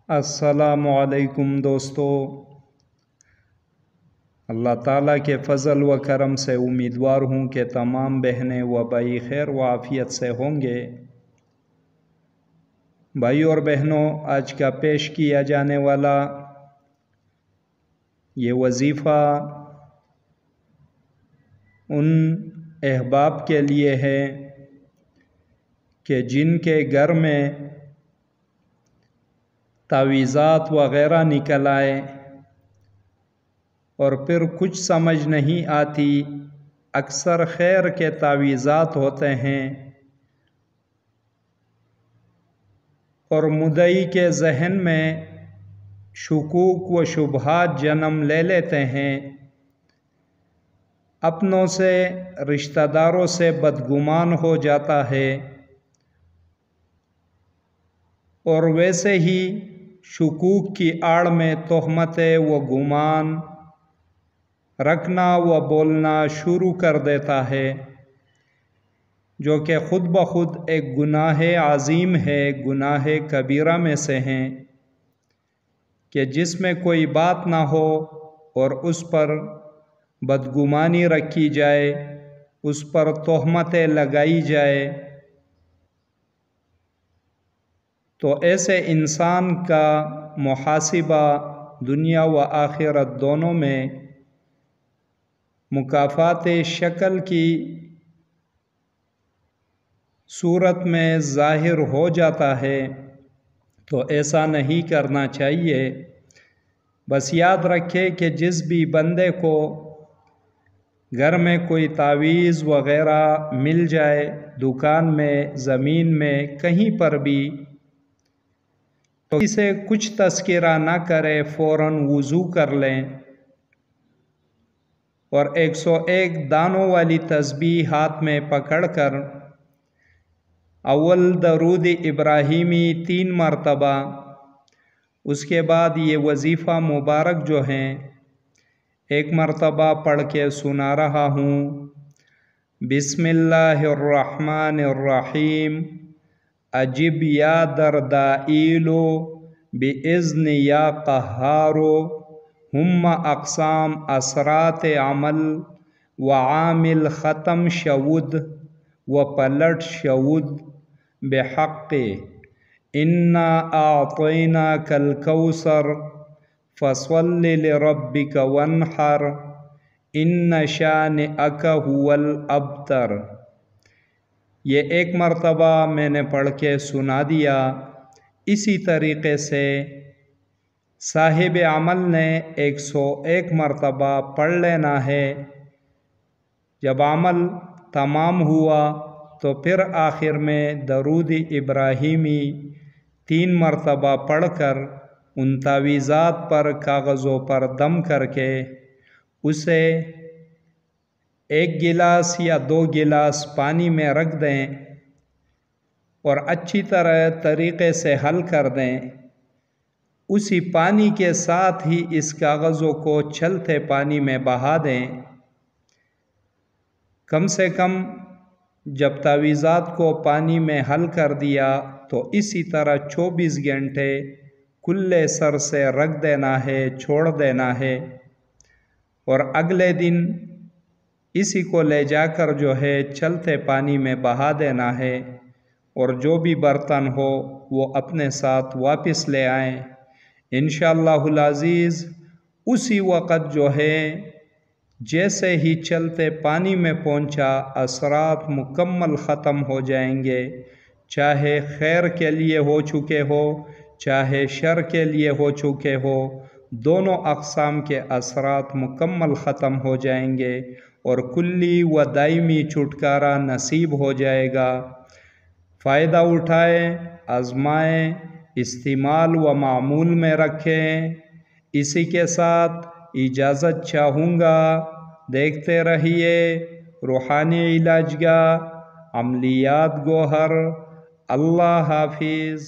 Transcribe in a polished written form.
السلام علیکم دوستو، اللہ تعالیٰ کے فضل و کرم سے امیدوار ہوں کہ تمام بہنیں و بھائی خیر و عافیت سے ہوں گے۔ بھائی اور بہنوں، آج کا پیش کیا جانے والا یہ وظیفہ ان احباب کے لیے ہے کہ جن کے گھر میں تعویذات وغیرہ نکل آئے اور پھر کچھ سمجھ نہیں آتی۔ اکثر خیر کے تعویذات ہوتے ہیں اور مدعی کے ذہن میں شکوک و شبہات جنم لے لیتے ہیں، اپنوں سے رشتہ داروں سے بدگمان ہو جاتا ہے، اور ویسے ہی شکوک کی آڑ میں تہمتیں و گمان رکھنا و بولنا شروع کر دیتا ہے، جو کہ خود بخود ایک گناہ عظیم ہے، گناہ کبیرہ میں سے ہیں کہ جس میں کوئی بات نہ ہو اور اس پر بدگمانی رکھی جائے، اس پر تہمتیں لگائی جائے، تو ایسے انسان کا محاسبہ دنیا و آخرت دونوں میں مکافات شکل کی صورت میں ظاہر ہو جاتا ہے۔ تو ایسا نہیں کرنا چاہیے۔ بس یاد رکھے کہ جس بھی بندے کو گھر میں کوئی تعویذ وغیرہ مل جائے، دکان میں، زمین میں، کہیں پر بھی، تو اسے کچھ تذکرہ نہ کرے، فوراً وضو کر لیں اور 101 دانوں والی تسبیح ہاتھ میں پکڑ کر اول درود ابراہیمی 3 مرتبہ، اس کے بعد یہ وظیفہ مبارک جو ہیں 1 مرتبہ پڑھ کے سنا رہا ہوں۔ بسم اللہ الرحمن الرحیم، اجب یا دردائیلو باذن یا قہارو، ہم اقسام اثرات عمل و عامل ختم شود و پلٹ شود بحق انا اعطیناک الکوثر فصل لربک وانحر ان شانئک هو الابتر۔ یہ 1 مرتبہ میں نے پڑھ کے سنا دیا۔ اسی طریقے سے صاحب عمل نے 101 مرتبہ پڑھ لینا ہے۔ جب عمل تمام ہوا تو پھر آخر میں درود ابراہیمی 3 مرتبہ پڑھ کر ان تعویذات پر کاغذوں پر دم کر کے اسے 1 گلاس یا 2 گلاس پانی میں رکھ دیں اور اچھی طریقے سے حل کر دیں۔ اسی پانی کے ساتھ ہی اس کاغذوں کو چلتے پانی میں بہا دیں۔ کم سے کم جب تعویذات کو پانی میں حل کر دیا تو اسی طرح 24 گھنٹے کھلے سر سے رکھ دینا ہے، چھوڑ دینا ہے، اور اگلے دن اسی کو لے جا کر جو ہے چلتے پانی میں بہا دینا ہے، اور جو بھی برتن ہو وہ اپنے ساتھ واپس لے آئیں۔ انشاءاللہ العزیز اسی وقت جو ہے جیسے ہی چلتے پانی میں پہنچا اثرات مکمل ختم ہو جائیں گے، چاہے خیر کے لیے ہو چکے ہو، چاہے شر کے لیے ہو چکے ہو، دونوں اقسام کے اثرات مکمل ختم ہو جائیں گے اور کلی و دائمی چھٹکارا نصیب ہو جائے گا۔ فائدہ اٹھائیں، آزمائیں، استعمال و معمول میں رکھیں۔ اسی کے ساتھ اجازت چاہوں گا، دیکھتے رہیے روحانی علاج گاہ، عملیات گوہر۔ اللہ حافظ۔